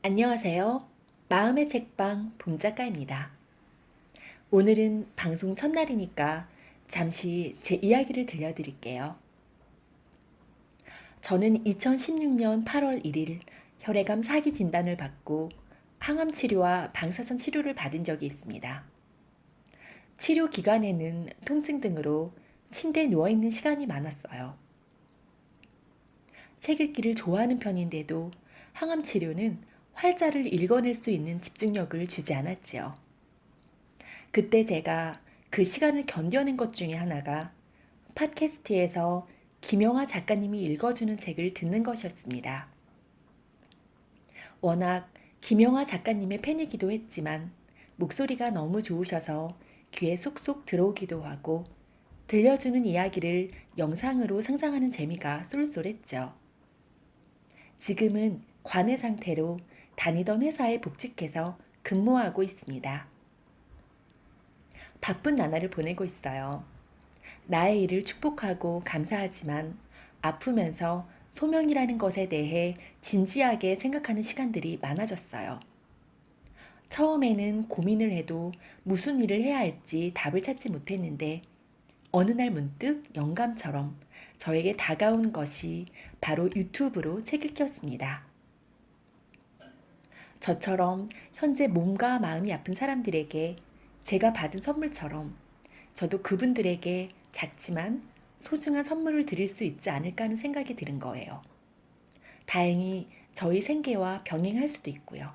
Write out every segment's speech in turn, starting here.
안녕하세요. 마음의 책방 봄작가입니다. 오늘은 방송 첫날이니까 잠시 제 이야기를 들려드릴게요. 저는 2016년 8월 1일 혈액암 4기 진단을 받고 항암 치료와 방사선 치료를 받은 적이 있습니다. 치료 기간에는 통증 등으로 침대에 누워있는 시간이 많았어요. 책 읽기를 좋아하는 편인데도 항암 치료는 활자를 읽어낼 수 있는 집중력을 주지 않았지요. 그때 제가 그 시간을 견뎌낸 것 중에 하나가 팟캐스트에서 김영하 작가님이 읽어주는 책을 듣는 것이었습니다. 워낙 김영하 작가님의 팬이기도 했지만 목소리가 너무 좋으셔서 귀에 쏙쏙 들어오기도 하고 들려주는 이야기를 영상으로 상상하는 재미가 쏠쏠했죠. 지금은 관해 상태로 다니던 회사에 복직해서 근무하고 있습니다. 바쁜 나날을 보내고 있어요. 나의 일을 축복하고 감사하지만 아프면서 소명이라는 것에 대해 진지하게 생각하는 시간들이 많아졌어요. 처음에는 고민을 해도 무슨 일을 해야 할지 답을 찾지 못했는데 어느 날 문득 영감처럼 저에게 다가온 것이 바로 유튜브로 책 읽기였습니다. 저처럼 현재 몸과 마음이 아픈 사람들에게 제가 받은 선물처럼 저도 그분들에게 작지만 소중한 선물을 드릴 수 있지 않을까 하는 생각이 드는 거예요. 다행히 저희 생계와 병행할 수도 있고요.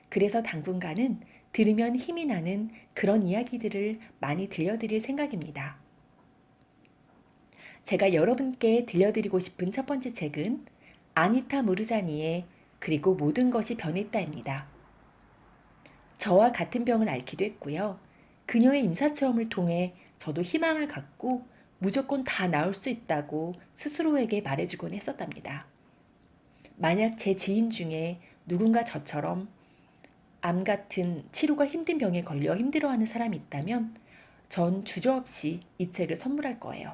그래서 당분간은 들으면 힘이 나는 그런 이야기들을 많이 들려드릴 생각입니다. 제가 여러분께 들려드리고 싶은 첫 번째 책은 아니타 무르자니의 그리고 모든 것이 변했다입니다. 저와 같은 병을 앓기도 했고요. 그녀의 임사체험을 통해 저도 희망을 갖고 무조건 다 나을 수 있다고 스스로에게 말해주곤 했었답니다. 만약 제 지인 중에 누군가 저처럼 암 같은 치료가 힘든 병에 걸려 힘들어하는 사람이 있다면 전 주저없이 이 책을 선물할 거예요.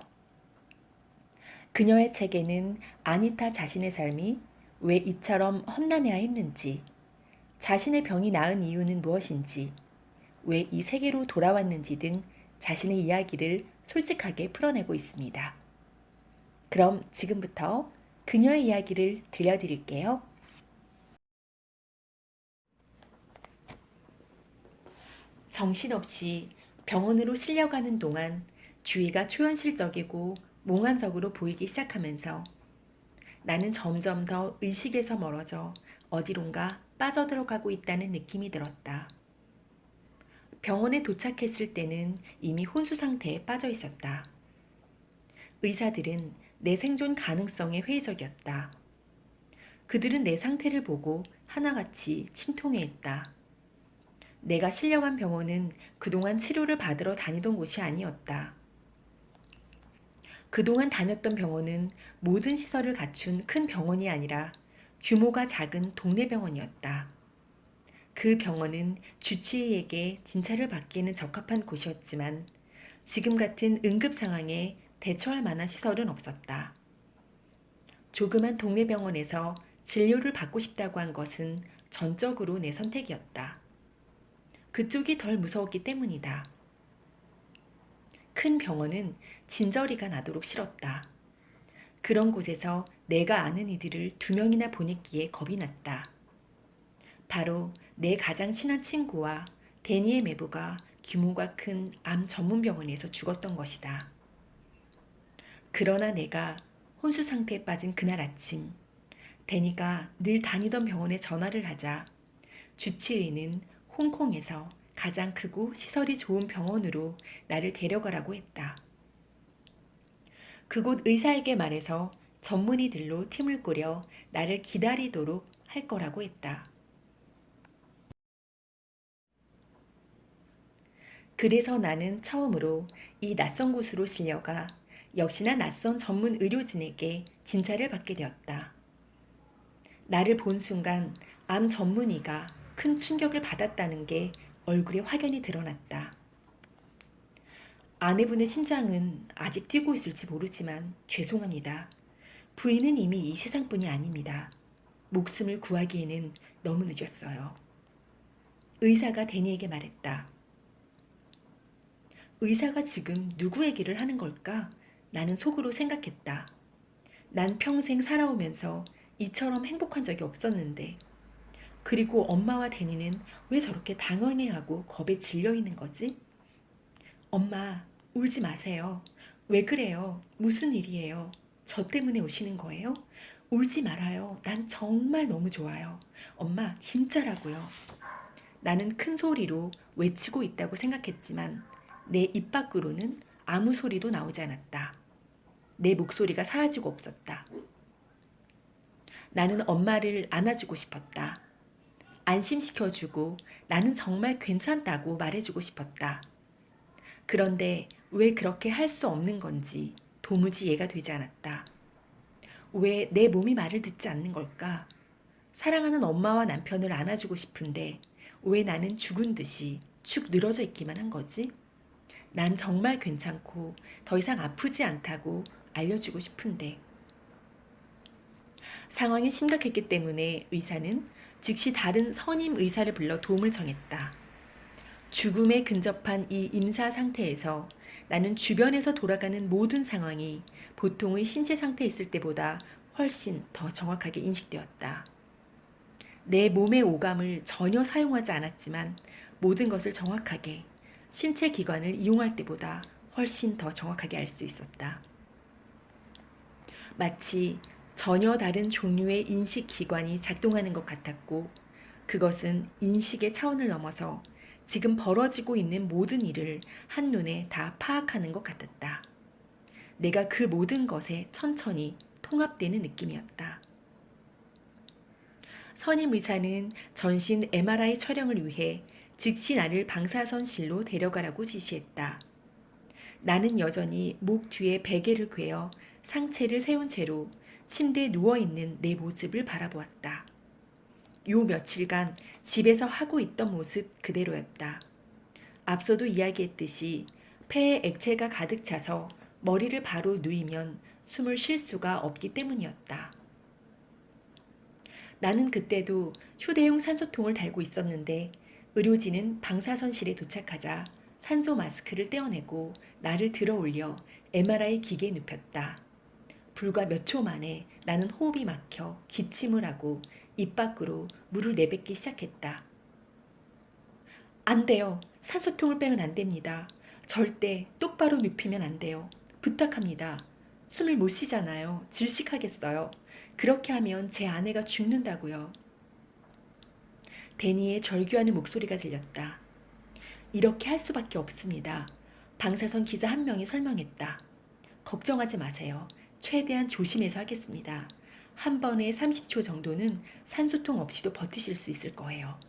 그녀의 책에는 아니타 자신의 삶이 왜 이처럼 험난해야 했는지, 자신의 병이 나은 이유는 무엇인지, 왜 이 세계로 돌아왔는지 등 자신의 이야기를 솔직하게 풀어내고 있습니다. 그럼 지금부터 그녀의 이야기를 들려드릴게요. 정신없이 병원으로 실려가는 동안 주위가 초현실적이고 몽환적으로 보이기 시작하면서 나는 점점 더 의식에서 멀어져 어디론가 빠져들어가고 있다는 느낌이 들었다. 병원에 도착했을 때는 이미 혼수 상태에 빠져 있었다. 의사들은 내 생존 가능성에 회의적이었다. 그들은 내 상태를 보고 하나같이 침통해했다. 내가 실려간 병원은 그동안 치료를 받으러 다니던 곳이 아니었다. 그동안 다녔던 병원은 모든 시설을 갖춘 큰 병원이 아니라 규모가 작은 동네 병원이었다. 그 병원은 주치의에게 진찰을 받기에는 적합한 곳이었지만 지금 같은 응급 상황에 대처할 만한 시설은 없었다. 조그만 동네 병원에서 진료를 받고 싶다고 한 것은 전적으로 내 선택이었다. 그쪽이 덜 무서웠기 때문이다. 큰 병원은 진저리가 나도록 싫었다. 그런 곳에서 내가 아는 이들을 2명이나 보냈기에 겁이 났다. 바로 내 가장 친한 친구와 데니의 매부가 규모가 큰 암 전문 병원에서 죽었던 것이다. 그러나 내가 혼수 상태에 빠진 그날 아침, 데니가 늘 다니던 병원에 전화를 하자 주치의는 홍콩에서 가장 크고 시설이 좋은 병원으로 나를 데려가라고 했다. 그곳 의사에게 말해서 전문의들로 팀을 꾸려 나를 기다리도록 할 거라고 했다. 그래서 나는 처음으로 이 낯선 곳으로 실려가 역시나 낯선 전문 의료진에게 진찰을 받게 되었다. 나를 본 순간 암 전문의가 큰 충격을 받았다는 게 얼굴에 확연히 드러났다. 아내분의 심장은 아직 뛰고 있을지 모르지만 죄송합니다. 부인은 이미 이 세상뿐이 아닙니다. 목숨을 구하기에는 너무 늦었어요. 의사가 데니에게 말했다. 의사가 지금 누구 얘기를 하는 걸까? 나는 속으로 생각했다. 난 평생 살아오면서 이처럼 행복한 적이 없었는데, 그리고 엄마와 데니는 왜 저렇게 당황해하고 겁에 질려 있는 거지? 엄마, 울지 마세요. 왜 그래요? 무슨 일이에요? 저 때문에 우시는 거예요? 울지 말아요. 난 정말 너무 좋아요. 엄마, 진짜라고요. 나는 큰 소리로 외치고 있다고 생각했지만 내 입 밖으로는 아무 소리도 나오지 않았다. 내 목소리가 사라지고 없었다. 나는 엄마를 안아주고 싶었다. 안심시켜주고 나는 정말 괜찮다고 말해주고 싶었다. 그런데 왜 그렇게 할 수 없는 건지 도무지 이해가 되지 않았다. 왜 내 몸이 말을 듣지 않는 걸까? 사랑하는 엄마와 남편을 안아주고 싶은데 왜 나는 죽은 듯이 축 늘어져 있기만 한 거지? 난 정말 괜찮고 더 이상 아프지 않다고 알려주고 싶은데. 상황이 심각했기 때문에 의사는 즉시 다른 선임 의사를 불러 도움을 청했다. 죽음에 근접한 이 임사 상태에서 나는 주변에서 돌아가는 모든 상황이 보통의 신체 상태에 있을 때보다 훨씬 더 정확하게 인식되었다. 내 몸의 오감을 전혀 사용하지 않았지만 모든 것을 정확하게 신체 기관을 이용할 때보다 훨씬 더 정확하게 알 수 있었다. 마치 전혀 다른 종류의 인식 기관이 작동하는 것 같았고 그것은 인식의 차원을 넘어서 지금 벌어지고 있는 모든 일을 한눈에 다 파악하는 것 같았다. 내가 그 모든 것에 천천히 통합되는 느낌이었다. 선임 의사는 전신 MRI 촬영을 위해 즉시 나를 방사선실로 데려가라고 지시했다. 나는 여전히 목 뒤에 베개를 꿰어 상체를 세운 채로 침대에 누워있는 내 모습을 바라보았다. 요 며칠간 집에서 하고 있던 모습 그대로였다. 앞서도 이야기했듯이 폐에 액체가 가득 차서 머리를 바로 누이면 숨을 쉴 수가 없기 때문이었다. 나는 그때도 휴대용 산소통을 달고 있었는데 의료진은 방사선실에 도착하자 산소 마스크를 떼어내고 나를 들어 올려 MRI 기계에 눕혔다. 불과 몇 초 만에 나는 호흡이 막혀 기침을 하고 입 밖으로 물을 내뱉기 시작했다. 안 돼요. 산소통을 빼면 안 됩니다. 절대 똑바로 눕히면 안 돼요. 부탁합니다. 숨을 못 쉬잖아요. 질식하겠어요. 그렇게 하면 제 아내가 죽는다고요. 데니의 절규하는 목소리가 들렸다. 이렇게 할 수밖에 없습니다. 방사선 기사 한 명이 설명했다. 걱정하지 마세요. 최대한 조심해서 하겠습니다. 한 번에 30초 정도는 산소통 없이도 버티실 수 있을 거예요.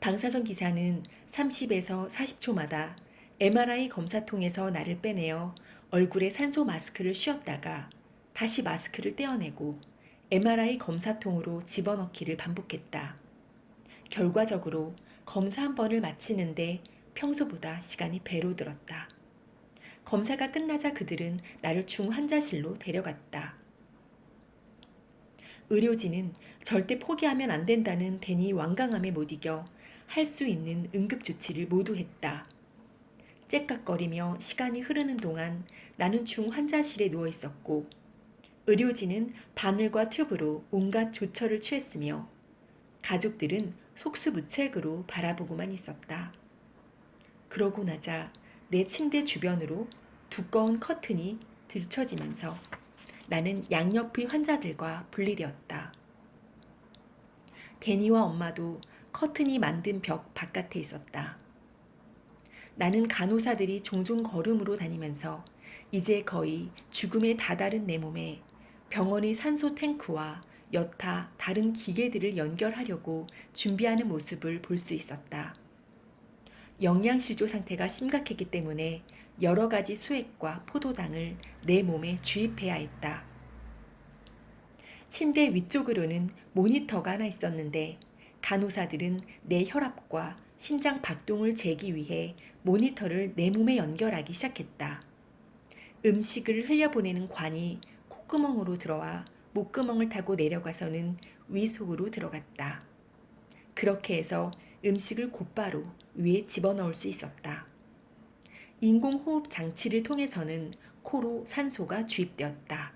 방사선 기사는 30에서 40초마다 MRI 검사통에서 나를 빼내어 얼굴에 산소 마스크를 씌웠다가 다시 마스크를 떼어내고 MRI 검사통으로 집어넣기를 반복했다. 결과적으로 검사 한 번을 마치는데 평소보다 시간이 배로 들었다. 검사가 끝나자 그들은 나를 중환자실로 데려갔다. 의료진은 절대 포기하면 안 된다는 데니 완강함에 못 이겨 할 수 있는 응급조치를 모두 했다. 째깍거리며 시간이 흐르는 동안 나는 중환자실에 누워 있었고 의료진은 바늘과 튜브로 온갖 조처를 취했으며 가족들은 속수무책으로 바라보고만 있었다. 그러고 나자 내 침대 주변으로 두꺼운 커튼이 들쳐지면서 나는 양옆의 환자들과 분리되었다. 데니와 엄마도 커튼이 만든 벽 바깥에 있었다. 나는 간호사들이 종종 걸음으로 다니면서 이제 거의 죽음에 다다른 내 몸에 병원의 산소 탱크와 여타 다른 기계들을 연결하려고 준비하는 모습을 볼 수 있었다. 영양실조 상태가 심각했기 때문에 여러 가지 수액과 포도당을 내 몸에 주입해야 했다. 침대 위쪽으로는 모니터가 하나 있었는데 간호사들은 내 혈압과 심장 박동을 재기 위해 모니터를 내 몸에 연결하기 시작했다. 음식을 흘려보내는 관이 콧구멍으로 들어와 목구멍을 타고 내려가서는 위 속으로 들어갔다. 그렇게 해서 음식을 곧바로 위에 집어넣을 수 있었다. 인공호흡 장치를 통해서는 코로 산소가 주입되었다.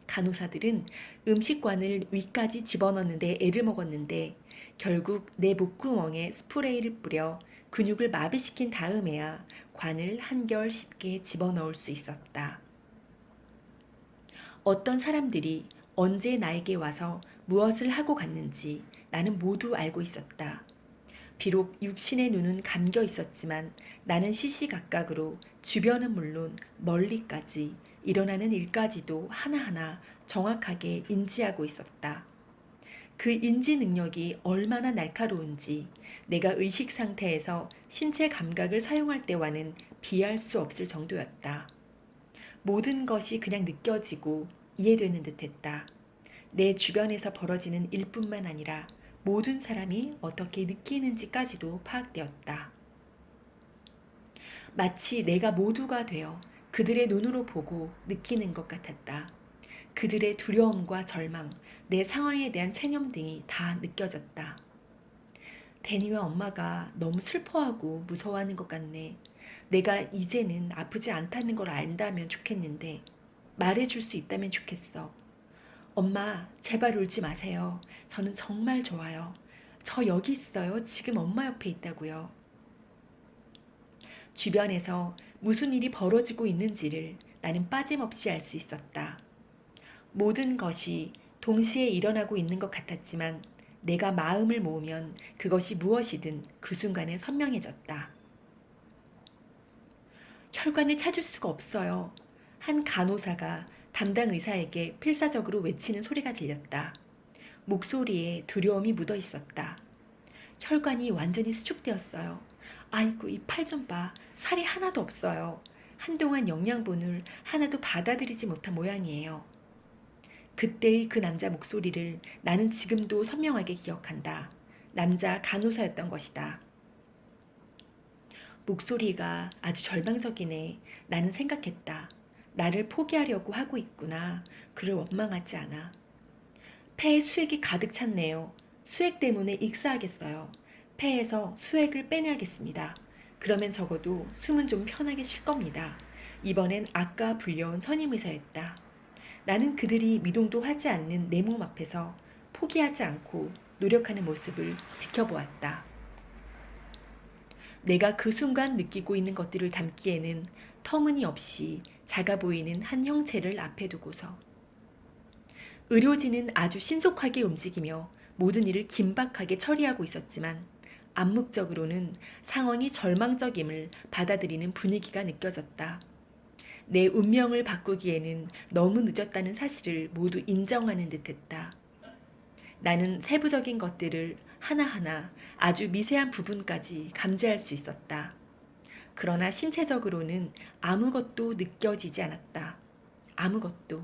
간호사들은 음식관을 위까지 집어넣는데 애를 먹었는데 결국 내 목구멍에 스프레이를 뿌려 근육을 마비시킨 다음에야 관을 한결 쉽게 집어넣을 수 있었다. 어떤 사람들이 언제 나에게 와서 무엇을 하고 갔는지 나는 모두 알고 있었다. 비록 육신의 눈은 감겨 있었지만 나는 시시각각으로 주변은 물론 멀리까지 일어나는 일까지도 하나하나 정확하게 인지하고 있었다. 그 인지 능력이 얼마나 날카로운지 내가 의식 상태에서 신체 감각을 사용할 때와는 비할 수 없을 정도였다. 모든 것이 그냥 느껴지고 이해되는 듯했다. 내 주변에서 벌어지는 일뿐만 아니라 모든 사람이 어떻게 느끼는지까지도 파악되었다. 마치 내가 모두가 되어 그들의 눈으로 보고 느끼는 것 같았다. 그들의 두려움과 절망, 내 상황에 대한 체념 등이 다 느껴졌다. 데니와 엄마가 너무 슬퍼하고 무서워하는 것 같네. 내가 이제는 아프지 않다는 걸 안다면 좋겠는데 말해줄 수 있다면 좋겠어. 엄마, 제발 울지 마세요. 저는 정말 좋아요. 저 여기 있어요. 지금 엄마 옆에 있다고요. 주변에서 무슨 일이 벌어지고 있는지를 나는 빠짐없이 알 수 있었다. 모든 것이 동시에 일어나고 있는 것 같았지만 내가 마음을 모으면 그것이 무엇이든 그 순간에 선명해졌다. 혈관을 찾을 수가 없어요. 한 간호사가 담당 의사에게 필사적으로 외치는 소리가 들렸다. 목소리에 두려움이 묻어 있었다. 혈관이 완전히 수축되었어요. 아이고, 이 팔 좀 봐. 살이 하나도 없어요. 한동안 영양분을 하나도 받아들이지 못한 모양이에요. 그때의 그 남자 목소리를 나는 지금도 선명하게 기억한다. 남자 간호사였던 것이다. 목소리가 아주 절망적이네. 나는 생각했다. 나를 포기하려고 하고 있구나. 그를 원망하지 않아. 폐에 수액이 가득 찼네요. 수액 때문에 익사하겠어요. 폐에서 수액을 빼내야겠습니다. 그러면 적어도 숨은 좀 편하게 쉴 겁니다. 이번엔 아까 불려온 선임의사였다. 나는 그들이 미동도 하지 않는 내 몸 앞에서 포기하지 않고 노력하는 모습을 지켜보았다. 내가 그 순간 느끼고 있는 것들을 담기에는 터무니없이 작아 보이는 한 형체를 앞에 두고서 의료진은 아주 신속하게 움직이며 모든 일을 긴박하게 처리하고 있었지만 암묵적으로는 상황이 절망적임을 받아들이는 분위기가 느껴졌다. 내 운명을 바꾸기에는 너무 늦었다는 사실을 모두 인정하는 듯했다. 나는 세부적인 것들을 하나하나 아주 미세한 부분까지 감지할 수 있었다. 그러나 신체적으로는 아무것도 느껴지지 않았다. 아무것도.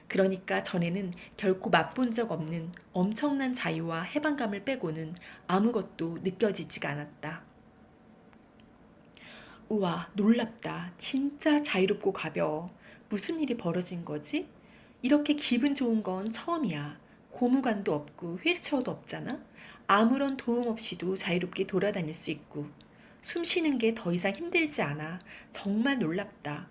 그러니까 전에는 결코 맛본 적 없는 엄청난 자유와 해방감을 빼고는 아무것도 느껴지지가 않았다. 우와, 놀랍다. 진짜 자유롭고 가벼워. 무슨 일이 벌어진 거지? 이렇게 기분 좋은 건 처음이야. 고무관도 없고 휠체어도 없잖아. 아무런 도움 없이도 자유롭게 돌아다닐 수 있고 숨 쉬는 게 더 이상 힘들지 않아. 정말 놀랍다.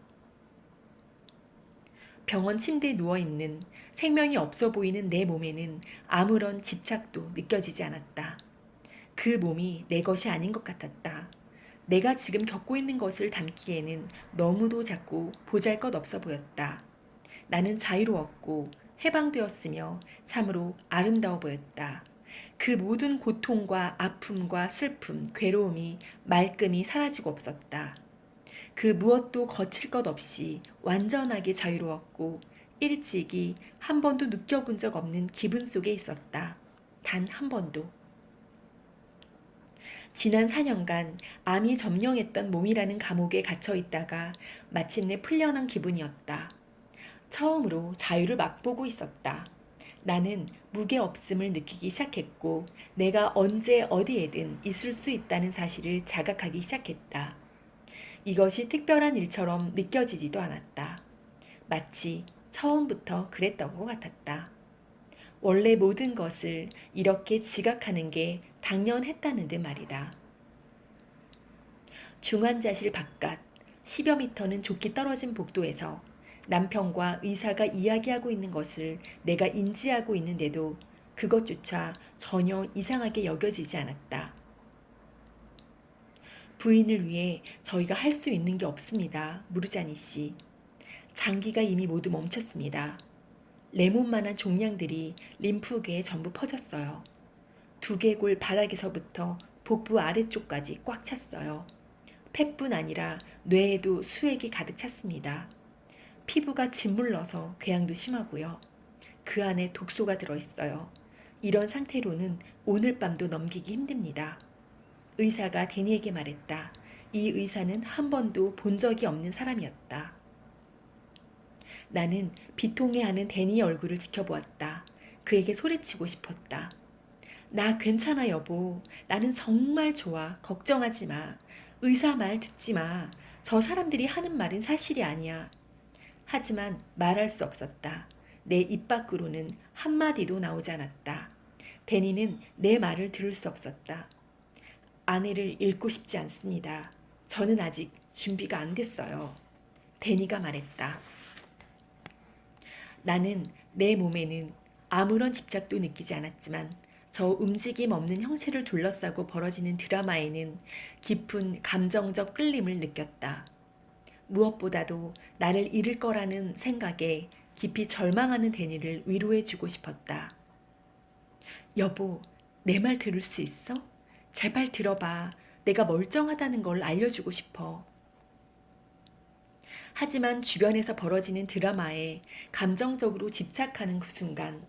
병원 침대에 누워있는 생명이 없어 보이는 내 몸에는 아무런 집착도 느껴지지 않았다. 그 몸이 내 것이 아닌 것 같았다. 내가 지금 겪고 있는 것을 담기에는 너무도 작고 보잘것없어 보였다. 나는 자유로웠고 해방되었으며 참으로 아름다워 보였다. 그 모든 고통과 아픔과 슬픔, 괴로움이 말끔히 사라지고 없었다. 그 무엇도 거칠 것 없이 완전하게 자유로웠고 일찍이 한 번도 느껴본 적 없는 기분 속에 있었다. 단 한 번도. 지난 4년간 암이 점령했던 몸이라는 감옥에 갇혀 있다가 마침내 풀려난 기분이었다. 처음으로 자유를 맛보고 있었다. 나는 무게 없음을 느끼기 시작했고 내가 언제 어디에든 있을 수 있다는 사실을 자각하기 시작했다. 이것이 특별한 일처럼 느껴지지도 않았다. 마치 처음부터 그랬던 것 같았다. 원래 모든 것을 이렇게 지각하는 게 당연했다는 듯 말이다. 중환자실 바깥 10여 미터는 좁게 떨어진 복도에서 남편과 의사가 이야기하고 있는 것을 내가 인지하고 있는데도 그것조차 전혀 이상하게 여겨지지 않았다. 부인을 위해 저희가 할 수 있는 게 없습니다. 무르자니 씨. 장기가 이미 모두 멈췄습니다. 레몬만한 종양들이 림프계에 전부 퍼졌어요. 두개골 바닥에서부터 복부 아래쪽까지 꽉 찼어요. 폐뿐 아니라 뇌에도 수액이 가득 찼습니다. 피부가 짓물러서 궤양도 심하고요. 그 안에 독소가 들어있어요. 이런 상태로는 오늘 밤도 넘기기 힘듭니다. 의사가 데니에게 말했다. 이 의사는 한 번도 본 적이 없는 사람이었다. 나는 비통해하는 데니의 얼굴을 지켜보았다. 그에게 소리치고 싶었다. 나 괜찮아 여보. 나는 정말 좋아. 걱정하지 마. 의사 말 듣지 마. 저 사람들이 하는 말은 사실이 아니야. 하지만 말할 수 없었다. 내 입 밖으로는 한마디도 나오지 않았다. 데니는 내 말을 들을 수 없었다. 아내를 잃고 싶지 않습니다. 저는 아직 준비가 안 됐어요. 데니가 말했다. 나는 내 몸에는 아무런 집착도 느끼지 않았지만 저 움직임 없는 형체를 둘러싸고 벌어지는 드라마에는 깊은 감정적 끌림을 느꼈다. 무엇보다도 나를 잃을 거라는 생각에 깊이 절망하는 데니를 위로해주고 싶었다. 여보, 내 말 들을 수 있어? 제발 들어봐. 내가 멀쩡하다는 걸 알려주고 싶어. 하지만 주변에서 벌어지는 드라마에 감정적으로 집착하는 그 순간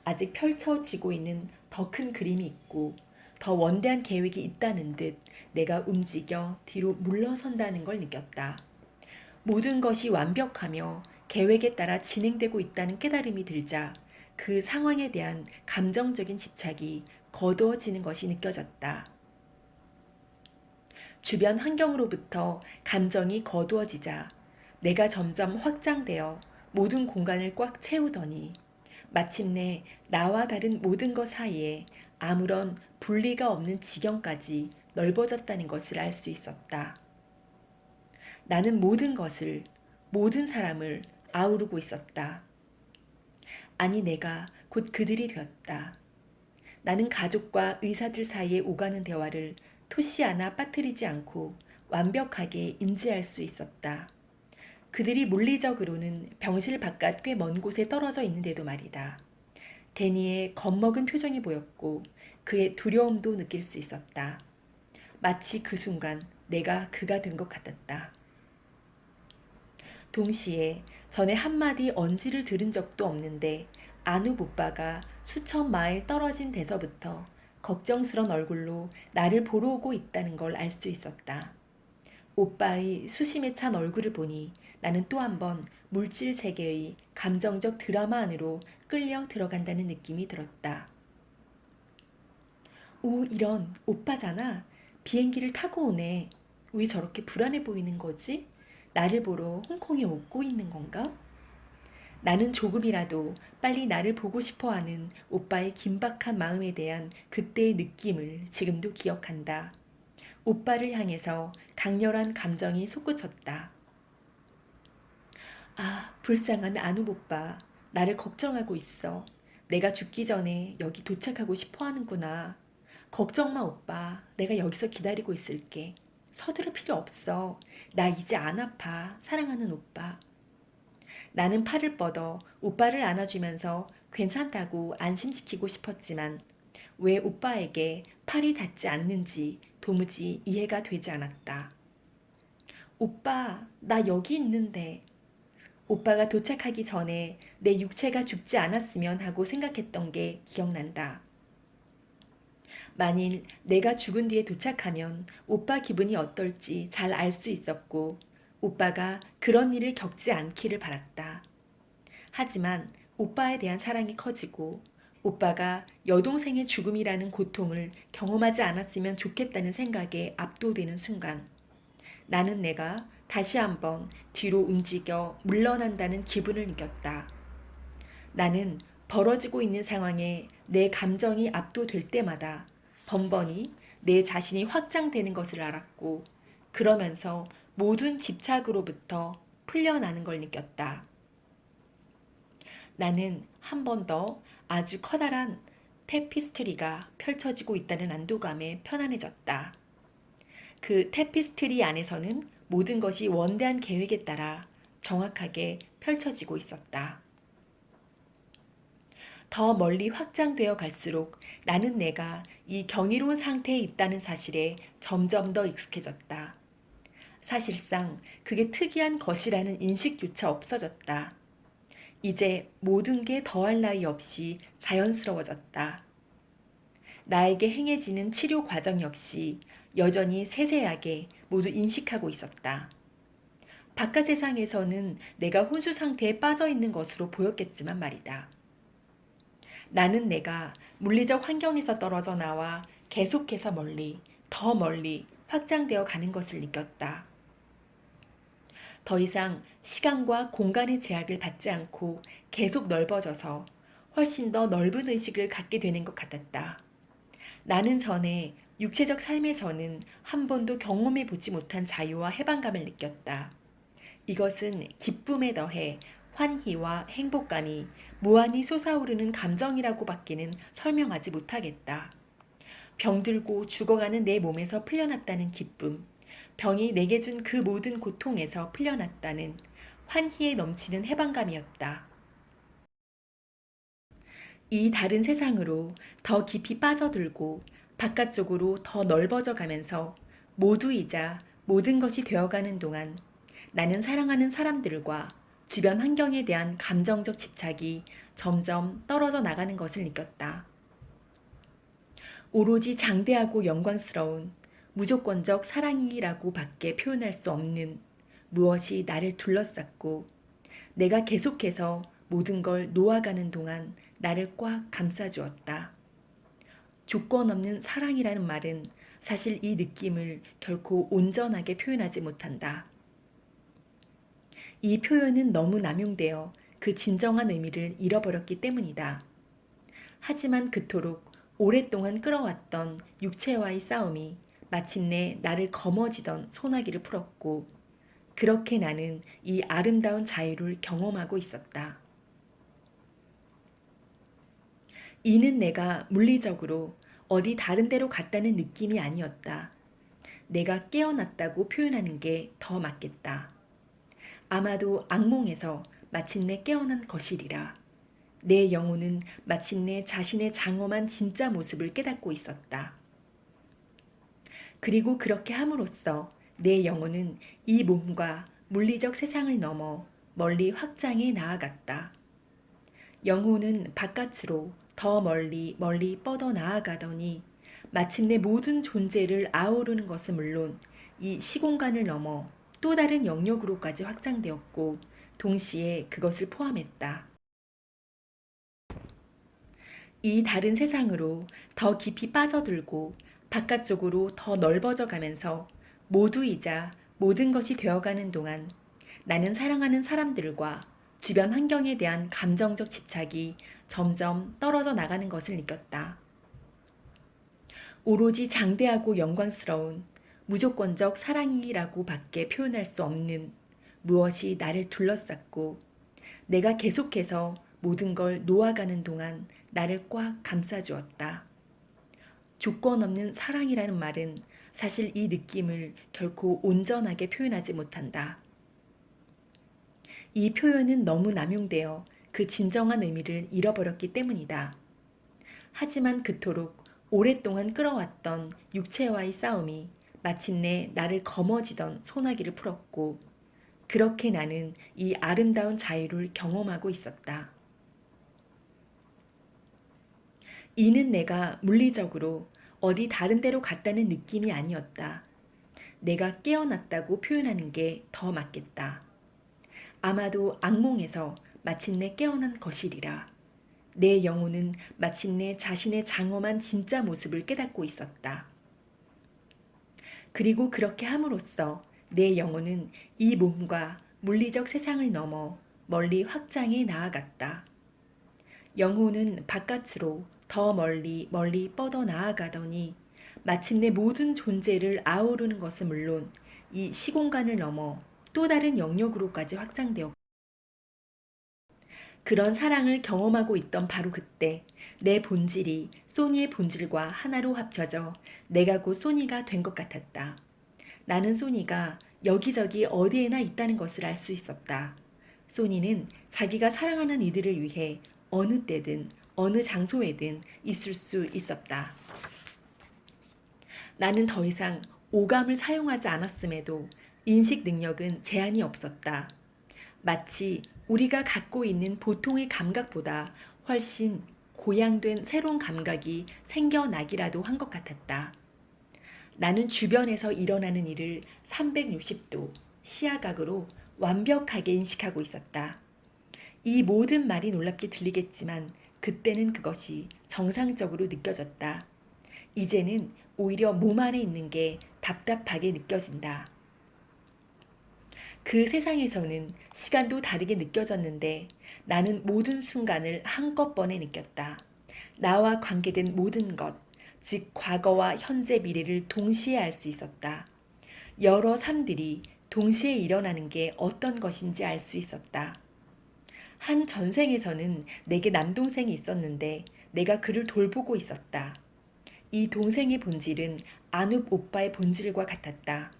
아직 펼쳐지고 있는 더 큰 그림이 있고 더 원대한 계획이 있다는 듯 내가 움직여 뒤로 물러선다는 걸 느꼈다. 모든 것이 완벽하며 계획에 따라 진행되고 있다는 깨달음이 들자 그 상황에 대한 감정적인 집착이 거두어지는 것이 느껴졌다. 주변 환경으로부터 감정이 거두어지자 내가 점점 확장되어 모든 공간을 꽉 채우더니 마침내 나와 다른 모든 것 사이에 아무런 분리가 없는 지경까지 넓어졌다는 것을 알 수 있었다. 나는 모든 것을, 모든 사람을 아우르고 있었다. 아니, 내가 곧 그들이 되었다. 나는 가족과 의사들 사이에 오가는 대화를 토시 하나 빠뜨리지 않고 완벽하게 인지할 수 있었다. 그들이 물리적으로는 병실 바깥 꽤 먼 곳에 떨어져 있는데도 말이다. 데니의 겁먹은 표정이 보였고 그의 두려움도 느낄 수 있었다. 마치 그 순간 내가 그가 된 것 같았다. 동시에 전에 한마디 언지를 들은 적도 없는데 아누 오빠가 수천 마일 떨어진 데서부터 걱정스런 얼굴로 나를 보러 오고 있다는 걸 알 수 있었다. 오빠의 수심에 찬 얼굴을 보니 나는 또 한 번 물질 세계의 감정적 드라마 안으로 끌려 들어간다는 느낌이 들었다. 오, 이런 오빠잖아. 비행기를 타고 오네. 왜 저렇게 불안해 보이는 거지? 나를 보러 홍콩에 오고 있는 건가? 나는 조금이라도 빨리 나를 보고 싶어하는 오빠의 긴박한 마음에 대한 그때의 느낌을 지금도 기억한다. 오빠를 향해서 강렬한 감정이 솟구쳤다. 아, 불쌍한 아누 오빠. 나를 걱정하고 있어. 내가 죽기 전에 여기 도착하고 싶어 하는구나. 걱정 마, 오빠. 내가 여기서 기다리고 있을게. 서두를 필요 없어. 나 이제 안 아파. 사랑하는 오빠. 나는 팔을 뻗어 오빠를 안아주면서 괜찮다고 안심시키고 싶었지만 왜 오빠에게 팔이 닿지 않는지 도무지 이해가 되지 않았다. 오빠, 나 여기 있는데. 오빠가 도착하기 전에 내 육체가 죽지 않았으면 하고 생각했던 게 기억난다. 만일 내가 죽은 뒤에 도착하면 오빠 기분이 어떨지 잘 알 수 있었고 오빠가 그런 일을 겪지 않기를 바랐다. 하지만 오빠에 대한 사랑이 커지고 오빠가 여동생의 죽음이라는 고통을 경험하지 않았으면 좋겠다는 생각에 압도되는 순간 나는 내가 다시 한번 뒤로 움직여 물러난다는 기분을 느꼈다. 나는 벌어지고 있는 상황에 내 감정이 압도될 때마다 번번이 내 자신이 확장되는 것을 알았고, 그러면서 모든 집착으로부터 풀려나는 걸 느꼈다. 나는 한 번 더 아주 커다란 테피스트리가 펼쳐지고 있다는 안도감에 편안해졌다. 그 테피스트리 안에서는 모든 것이 원대한 계획에 따라 정확하게 펼쳐지고 있었다. 더 멀리 확장되어 갈수록 나는 내가 이 경이로운 상태에 있다는 사실에 점점 더 익숙해졌다. 사실상 그게 특이한 것이라는 인식조차 없어졌다. 이제 모든 게 더할 나위 없이 자연스러워졌다. 나에게 행해지는 치료 과정 역시 여전히 세세하게 모두 인식하고 있었다. 바깥 세상에서는 내가 혼수 상태에 빠져 있는 것으로 보였겠지만 말이다. 나는 내가 물리적 환경에서 떨어져 나와 계속해서 멀리, 더 멀리 확장되어 가는 것을 느꼈다. 더 이상 시간과 공간의 제약을 받지 않고 계속 넓어져서 훨씬 더 넓은 의식을 갖게 되는 것 같았다. 나는 전에 육체적 삶에서는 한 번도 경험해 보지 못한 자유와 해방감을 느꼈다. 이것은 기쁨에 더해 환희와 행복감이 무한히 솟아오르는 감정이라고밖에는 설명하지 못하겠다. 병들고 죽어가는 내 몸에서 풀려났다는 기쁨, 병이 내게 준 그 모든 고통에서 풀려났다는 환희에 넘치는 해방감이었다. 이 다른 세상으로 더 깊이 빠져들고 바깥쪽으로 더 넓어져 가면서 모두이자 모든 것이 되어가는 동안 나는 사랑하는 사람들과 주변 환경에 대한 감정적 집착이 점점 떨어져 나가는 것을 느꼈다. 오로지 장대하고 영광스러운 무조건적 사랑이라고 밖에 표현할 수 없는 무엇이 나를 둘러쌌고, 내가 계속해서 모든 걸 놓아가는 동안 나를 꽉 감싸주었다. 조건 없는 사랑이라는 말은 사실 이 느낌을 결코 온전하게 표현하지 못한다. 이 표현은 너무 남용되어 그 진정한 의미를 잃어버렸기 때문이다. 하지만 그토록 오랫동안 끌어왔던 육체와의 싸움이 마침내 나를 거머쥐던 소나기를 풀었고, 그렇게 나는 이 아름다운 자유를 경험하고 있었다. 이는 내가 물리적으로 어디 다른 데로 갔다는 느낌이 아니었다. 내가 깨어났다고 표현하는 게 더 맞겠다. 아마도 악몽에서 마침내 깨어난 것이리라. 내 영혼은 마침내 자신의 장엄한 진짜 모습을 깨닫고 있었다. 그리고 그렇게 함으로써 내 영혼은 이 몸과 물리적 세상을 넘어 멀리 확장해 나아갔다. 영혼은 바깥으로 더 멀리 멀리 뻗어 나아가더니 마침내 모든 존재를 아우르는 것은 물론 이 시공간을 넘어 또 다른 영역으로까지 확장되었고, 동시에 그것을 포함했다. 이 다른 세상으로 더 깊이 빠져들고 바깥쪽으로 더 넓어져 가면서 모두이자 모든 것이 되어가는 동안 나는 사랑하는 사람들과 주변 환경에 대한 감정적 집착이 점점 떨어져 나가는 것을 느꼈다. 오로지 장대하고 영광스러운 무조건적 사랑이라고 밖에 표현할 수 없는 무엇이 나를 둘러쌌고, 내가 계속해서 모든 걸 놓아가는 동안 나를 꽉 감싸주었다. 조건 없는 사랑이라는 말은 사실 이 느낌을 결코 온전하게 표현하지 못한다. 이 표현은 너무 남용되어 그 진정한 의미를 잃어버렸기 때문이다. 하지만 그토록 오랫동안 끌어왔던 육체와의 싸움이 마침내 나를 거머쥐던 소나기를 풀었고, 그렇게 나는 이 아름다운 자유를 경험하고 있었다. 이는 내가 물리적으로 어디 다른 데로 갔다는 느낌이 아니었다. 내가 깨어났다고 표현하는 게 더 맞겠다. 아마도 악몽에서 마침내 깨어난 것이리라. 내 영혼은 마침내 자신의 장엄한 진짜 모습을 깨닫고 있었다. 그리고 그렇게 함으로써 내 영혼은 이 몸과 물리적 세상을 넘어 멀리 확장해 나아갔다. 영혼은 바깥으로 더 멀리 멀리 뻗어 나아가더니 마침내 모든 존재를 아우르는 것은 물론 이 시공간을 넘어 또 다른 영역으로까지 확장되었고 그런 사랑을 경험하고 있던 바로 그때 내 본질이 소니의 본질과 하나로 합쳐져 내가 곧 소니가 된 것 같았다. 나는 소니가 여기저기 어디에나 있다는 것을 알 수 있었다. 소니는 자기가 사랑하는 이들을 위해 어느 때든 어느 장소에든 있을 수 있었다. 나는 더 이상 오감을 사용하지 않았음에도 인식 능력은 제한이 없었다. 마치 우리가 갖고 있는 보통의 감각보다 훨씬 고양된 새로운 감각이 생겨나기라도 한 것 같았다. 나는 주변에서 일어나는 일을 360도 시야각으로 완벽하게 인식하고 있었다. 이 모든 말이 놀랍게 들리겠지만 그때는 그것이 정상적으로 느껴졌다. 이제는 오히려 몸 안에 있는 게 답답하게 느껴진다. 그 세상에서는 시간도 다르게 느껴졌는데 나는 모든 순간을 한꺼번에 느꼈다. 나와 관계된 모든 것, 즉 과거와 현재 미래를 동시에 알 수 있었다. 여러 삶들이 동시에 일어나는 게 어떤 것인지 알 수 있었다. 한 전생에서는 내게 남동생이 있었는데 내가 그를 돌보고 있었다. 이 동생의 본질은 아눕 오빠의 본질과 같았다.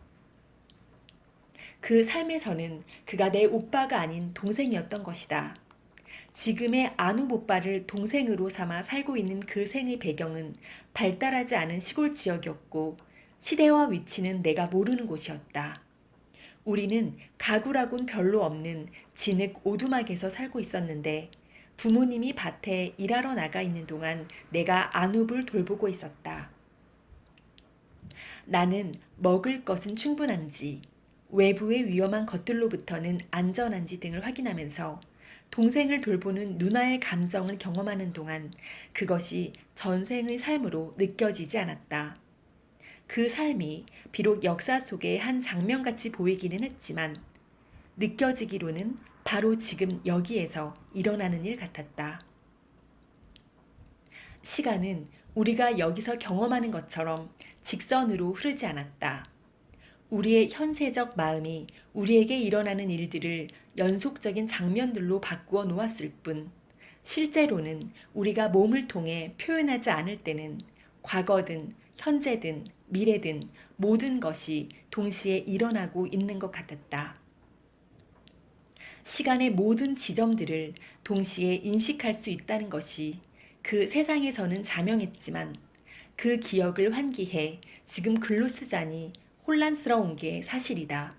그 삶에서는 그가 내 오빠가 아닌 동생이었던 것이다. 지금의 아누 오빠를 동생으로 삼아 살고 있는 그 생의 배경은 발달하지 않은 시골 지역이었고 시대와 위치는 내가 모르는 곳이었다. 우리는 가구라곤 별로 없는 진흙 오두막에서 살고 있었는데 부모님이 밭에 일하러 나가 있는 동안 내가 아눕을 돌보고 있었다. 나는 먹을 것은 충분한지, 외부의 위험한 것들로부터는 안전한지 등을 확인하면서 동생을 돌보는 누나의 감정을 경험하는 동안 그것이 전생의 삶으로 느껴지지 않았다. 그 삶이 비록 역사 속의 한 장면같이 보이기는 했지만 느껴지기로는 바로 지금 여기에서 일어나는 일 같았다. 시간은 우리가 여기서 경험하는 것처럼 직선으로 흐르지 않았다. 우리의 현세적 마음이 우리에게 일어나는 일들을 연속적인 장면들로 바꾸어 놓았을 뿐, 실제로는 우리가 몸을 통해 표현하지 않을 때는 과거든 현재든 미래든 모든 것이 동시에 일어나고 있는 것 같았다. 시간의 모든 지점들을 동시에 인식할 수 있다는 것이 그 세상에서는 자명했지만 그 기억을 환기해 지금 글로 쓰자니 혼란스러운 게 사실이다.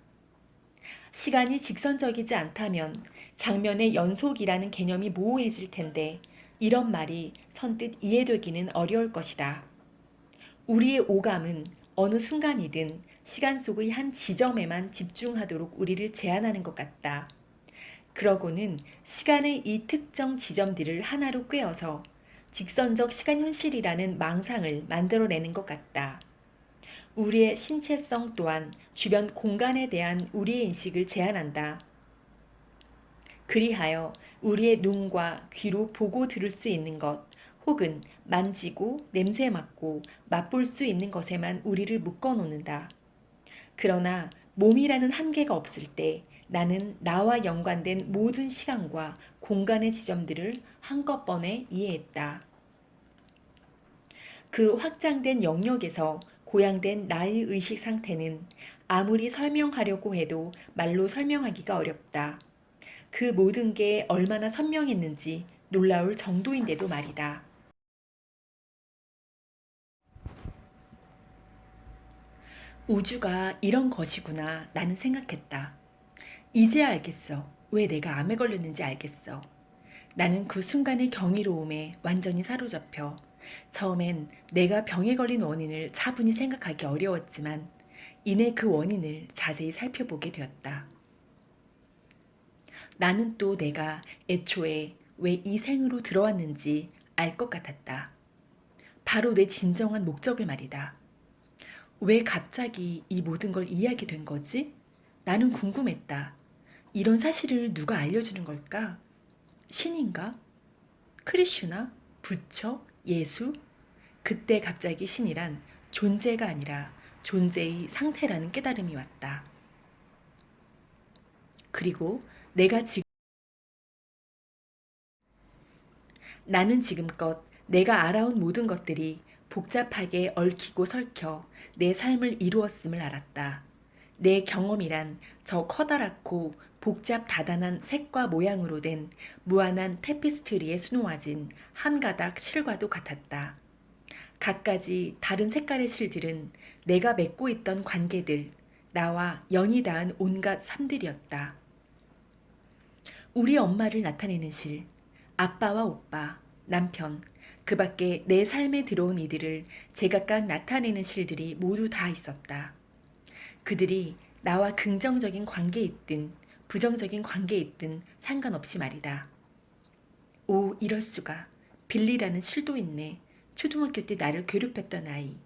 시간이 직선적이지 않다면 장면의 연속이라는 개념이 모호해질 텐데 이런 말이 선뜻 이해되기는 어려울 것이다. 우리의 오감은 어느 순간이든 시간 속의 한 지점에만 집중하도록 우리를 제한하는 것 같다. 그러고는 시간의 이 특정 지점들을 하나로 꿰어서 직선적 시간 현실이라는 망상을 만들어내는 것 같다. 우리의 신체성 또한 주변 공간에 대한 우리의 인식을 제한한다. 그리하여 우리의 눈과 귀로 보고 들을 수 있는 것, 혹은 만지고 냄새 맡고 맛볼 수 있는 것에만 우리를 묶어놓는다. 그러나 몸이라는 한계가 없을 때 나는 나와 연관된 모든 시간과 공간의 지점들을 한꺼번에 이해했다. 그 확장된 영역에서 고양된 나의 의식 상태는 아무리 설명하려고 해도 말로 설명하기가 어렵다. 그 모든 게 얼마나 선명했는지 놀라울 정도인데도 말이다. 우주가 이런 것이구나 나는 생각했다. 이제야 알겠어. 왜 내가 암에 걸렸는지 알겠어. 나는 그 순간의 경이로움에 완전히 사로잡혀 처음엔 내가 병에 걸린 원인을 차분히 생각하기 어려웠지만 이내 그 원인을 자세히 살펴보게 되었다. 나는 또 내가 애초에 왜 이 생으로 들어왔는지 알 것 같았다. 바로 내 진정한 목적을 말이다. 왜 갑자기 이 모든 걸 이해하게 된 거지? 나는 궁금했다. 이런 사실을 누가 알려주는 걸까? 신인가? 크리슈나? 부처? 예수? 그때 갑자기 신이란 존재가 아니라 존재의 상태라는 깨달음이 왔다. 그리고 나는 지금껏 내가 알아온 모든 것들이 복잡하게 얽히고 설켜 내 삶을 이루었음을 알았다. 내 경험이란 저 커다랗고 복잡 다단한 색과 모양으로 된 무한한 테피스트리에 수놓아진 한 가닥 실과도 같았다. 갖가지 다른 색깔의 실들은 내가 맺고 있던 관계들, 나와 연이 닿은 온갖 삶들이었다. 우리 엄마를 나타내는 실, 아빠와 오빠, 남편, 그 밖에 내 삶에 들어온 이들을 제각각 나타내는 실들이 모두 다 있었다. 그들이 나와 긍정적인 관계에 있든 부정적인 관계에 있든 상관없이 말이다. 오, 이럴 수가. 빌리라는 실도 있네. 초등학교 때 나를 괴롭혔던 아이.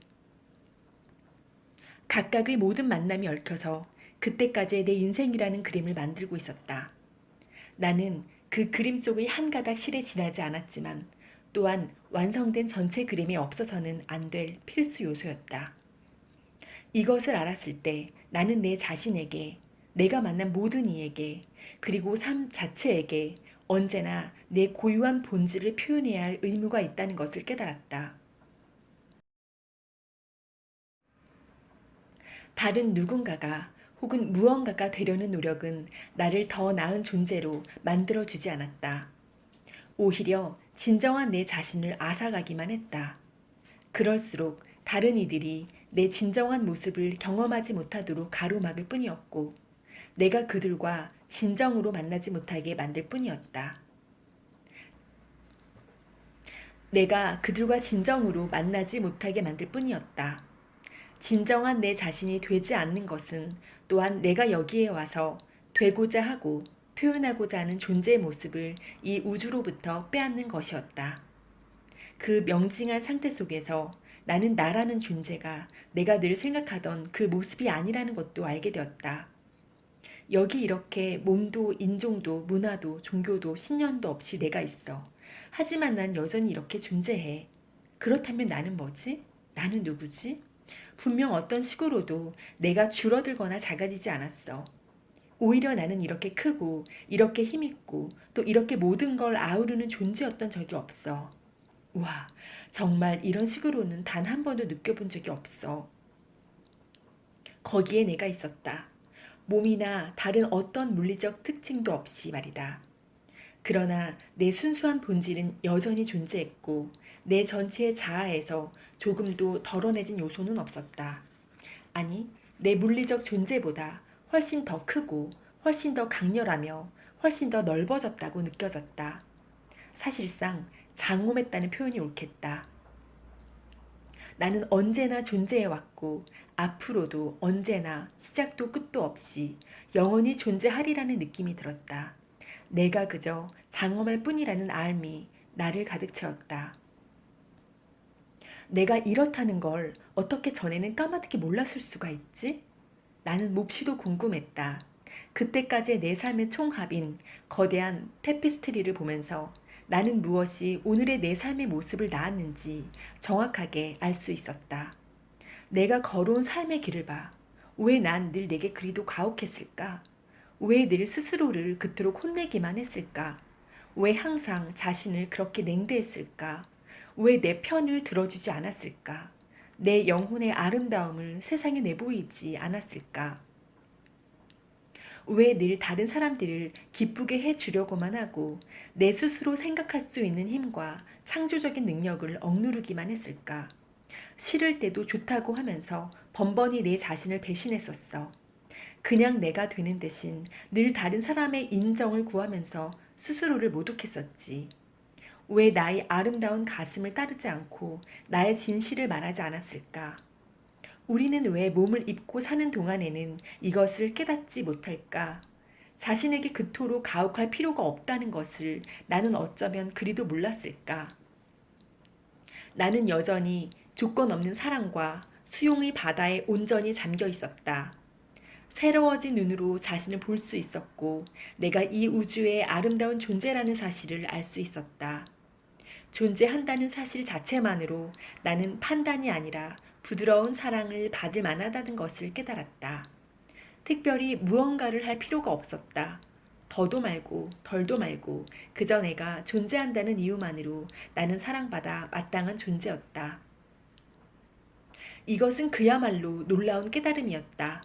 각각의 모든 만남이 얽혀서 그때까지의 내 인생이라는 그림을 만들고 있었다. 나는 그 그림 속의 한 가닥 실에 지나지 않았지만 또한 완성된 전체 그림에 없어서는 안 될 필수 요소였다. 이것을 알았을 때 나는 내 자신에게, 내가 만난 모든 이에게, 그리고 삶 자체에게 언제나 내 고유한 본질을 표현해야 할 의무가 있다는 것을 깨달았다. 다른 누군가가 혹은 무언가가 되려는 노력은 나를 더 나은 존재로 만들어주지 않았다. 오히려 진정한 내 자신을 앗아가기만 했다. 그럴수록 다른 이들이 내 진정한 모습을 경험하지 못하도록 가로막을 뿐이었고, 내가 그들과 진정으로 만나지 못하게 만들 뿐이었다. 내가 그들과 진정으로 만나지 못하게 만들 뿐이었다. 진정한 내 자신이 되지 않는 것은 또한 내가 여기에 와서 되고자 하고 표현하고자 하는 존재의 모습을 이 우주로부터 빼앗는 것이었다. 그 명징한 상태 속에서 나는 나라는 존재가 내가 늘 생각하던 그 모습이 아니라는 것도 알게 되었다. 여기 이렇게 몸도 인종도 문화도 종교도 신념도 없이 내가 있어. 하지만 난 여전히 이렇게 존재해. 그렇다면 나는 뭐지? 나는 누구지? 분명 어떤 식으로도 내가 줄어들거나 작아지지 않았어. 오히려 나는 이렇게 크고 이렇게 힘있고 또 이렇게 모든 걸 아우르는 존재였던 적이 없어. 우와, 정말 이런 식으로는 단 한 번도 느껴본 적이 없어. 거기에 내가 있었다. 몸이나 다른 어떤 물리적 특징도 없이 말이다. 그러나 내 순수한 본질은 여전히 존재했고 내 전체의 자아에서 조금도 덜어내진 요소는 없었다. 아니, 내 물리적 존재보다 훨씬 더 크고 훨씬 더 강렬하며 훨씬 더 넓어졌다고 느껴졌다. 사실상 장엄했다는 표현이 옳겠다. 나는 언제나 존재해왔고 앞으로도 언제나 시작도 끝도 없이 영원히 존재하리라는 느낌이 들었다. 내가 그저 장엄할 뿐이라는 알미 나를 가득 채웠다. 내가 이렇다는 걸 어떻게 전에는 까맣게 몰랐을 수가 있지? 나는 몹시도 궁금했다. 그때까지의 내 삶의 총합인 거대한 테피스트리를 보면서 나는 무엇이 오늘의 내 삶의 모습을 낳았는지 정확하게 알 수 있었다. 내가 걸어온 삶의 길을 봐. 왜 난 늘 내게 그리도 가혹했을까? 왜 늘 스스로를 그토록 혼내기만 했을까? 왜 항상 자신을 그렇게 냉대했을까? 왜 내 편을 들어주지 않았을까? 내 영혼의 아름다움을 세상에 내보이지 않았을까? 왜 늘 다른 사람들을 기쁘게 해주려고만 하고 내 스스로 생각할 수 있는 힘과 창조적인 능력을 억누르기만 했을까? 싫을 때도 좋다고 하면서 번번이 내 자신을 배신했었어. 그냥 내가 되는 대신 늘 다른 사람의 인정을 구하면서 스스로를 모독했었지. 왜 나의 아름다운 가슴을 따르지 않고 나의 진실을 말하지 않았을까? 우리는 왜 몸을 입고 사는 동안에는 이것을 깨닫지 못할까? 자신에게 그토록 가혹할 필요가 없다는 것을 나는 어쩌면 그리도 몰랐을까? 나는 여전히 조건 없는 사랑과 수용의 바다에 온전히 잠겨 있었다. 새로워진 눈으로 자신을 볼 수 있었고, 내가 이 우주의 아름다운 존재라는 사실을 알 수 있었다. 존재한다는 사실 자체만으로 나는 판단이 아니라 부드러운 사랑을 받을 만하다는 것을 깨달았다. 특별히 무언가를 할 필요가 없었다. 더도 말고 덜도 말고 그저 내가 존재한다는 이유만으로 나는 사랑받아 마땅한 존재였다. 이것은 그야말로 놀라운 깨달음이었다.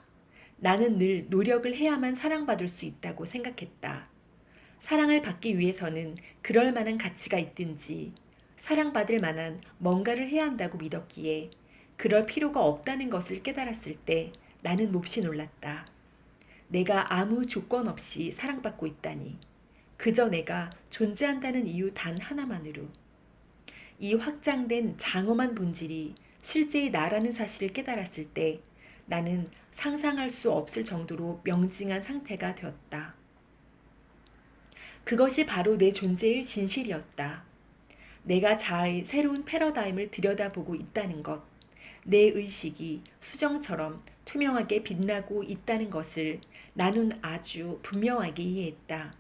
나는 늘 노력을 해야만 사랑받을 수 있다고 생각했다. 사랑을 받기 위해서는 그럴 만한 가치가 있든지 사랑받을 만한 뭔가를 해야 한다고 믿었기에 그럴 필요가 없다는 것을 깨달았을 때 나는 몹시 놀랐다. 내가 아무 조건 없이 사랑받고 있다니. 그저 내가 존재한다는 이유 단 하나만으로. 이 확장된 장엄한 본질이 실제의 나라는 사실을 깨달았을 때 나는 상상할 수 없을 정도로 명징한 상태가 되었다. 그것이 바로 내 존재의 진실이었다. 내가 자아의 새로운 패러다임을 들여다보고 있다는 것, 내 의식이 수정처럼 투명하게 빛나고 있다는 것을 나는 아주 분명하게 이해했다.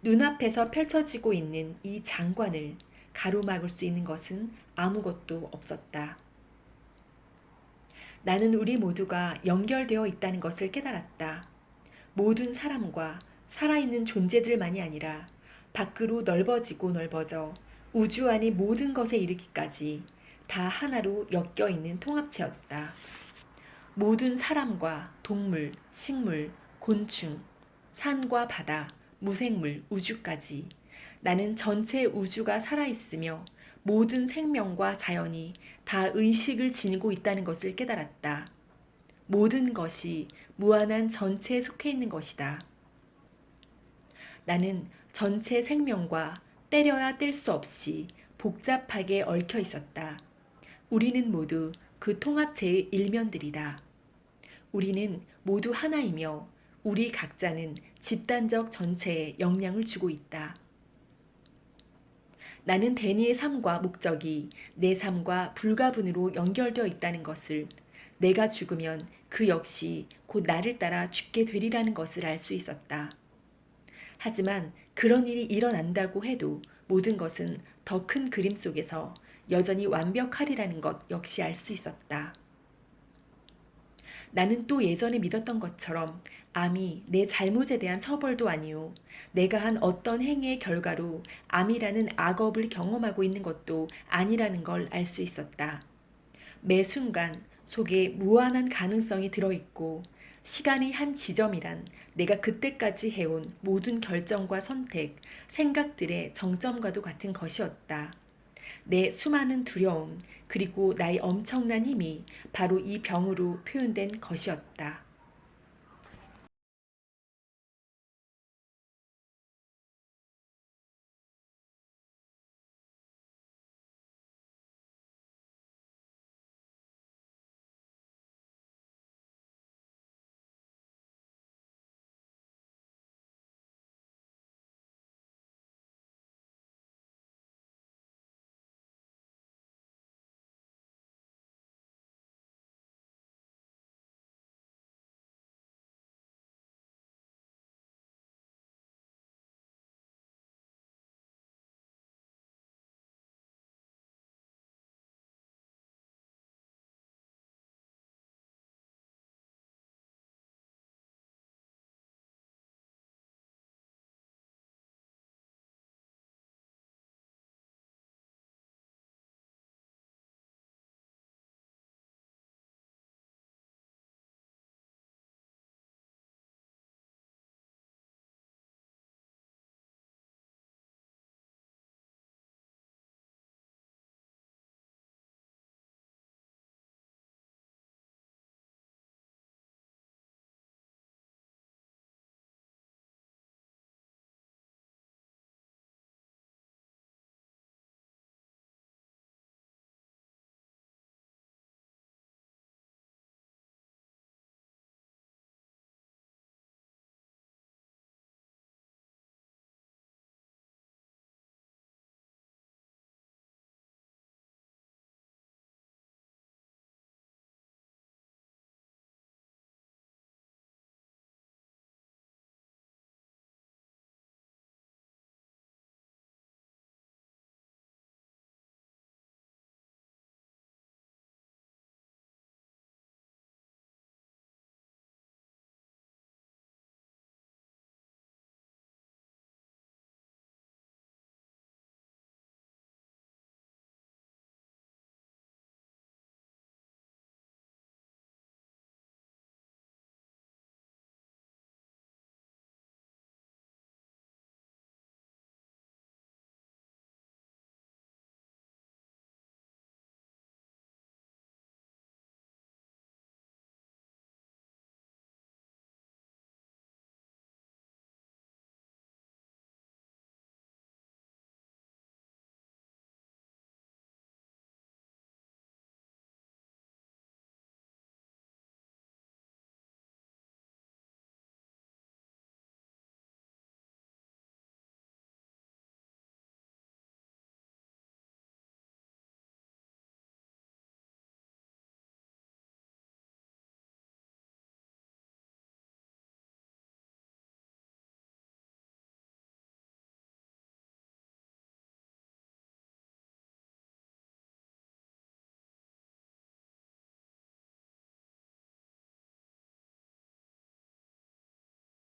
눈앞에서 펼쳐지고 있는 이 장관을 가로막을 수 있는 것은 아무것도 없었다. 나는 우리 모두가 연결되어 있다는 것을 깨달았다. 모든 사람과 살아있는 존재들만이 아니라 밖으로 넓어지고 넓어져 우주 안의 모든 것에 이르기까지 다 하나로 엮여 있는 통합체였다. 모든 사람과 동물, 식물, 곤충, 산과 바다, 무생물, 우주까지 나는 전체 우주가 살아있으며 모든 생명과 자연이 다 의식을 지니고 있다는 것을 깨달았다. 모든 것이 무한한 전체에 속해 있는 것이다. 나는 전체 생명과 때려야 뗄 수 없이 복잡하게 얽혀 있었다. 우리는 모두 그 통합체의 일면들이다. 우리는 모두 하나이며 우리 각자는 집단적 전체에 영향을 주고 있다. 나는 데니의 삶과 목적이 내 삶과 불가분으로 연결되어 있다는 것을, 내가 죽으면 그 역시 곧 나를 따라 죽게 되리라는 것을 알 수 있었다. 하지만 그런 일이 일어난다고 해도 모든 것은 더 큰 그림 속에서 여전히 완벽하리라는 것 역시 알 수 있었다. 나는 또 예전에 믿었던 것처럼 암이 내 잘못에 대한 처벌도 아니요, 내가 한 어떤 행위의 결과로 암이라는 악업을 경험하고 있는 것도 아니라는 걸 알 수 있었다. 매 순간 속에 무한한 가능성이 들어있고 시간의 한 지점이란 내가 그때까지 해온 모든 결정과 선택, 생각들의 정점과도 같은 것이었다. 내 수많은 두려움, 그리고 나의 엄청난 힘이 바로 이 병으로 표현된 것이었다.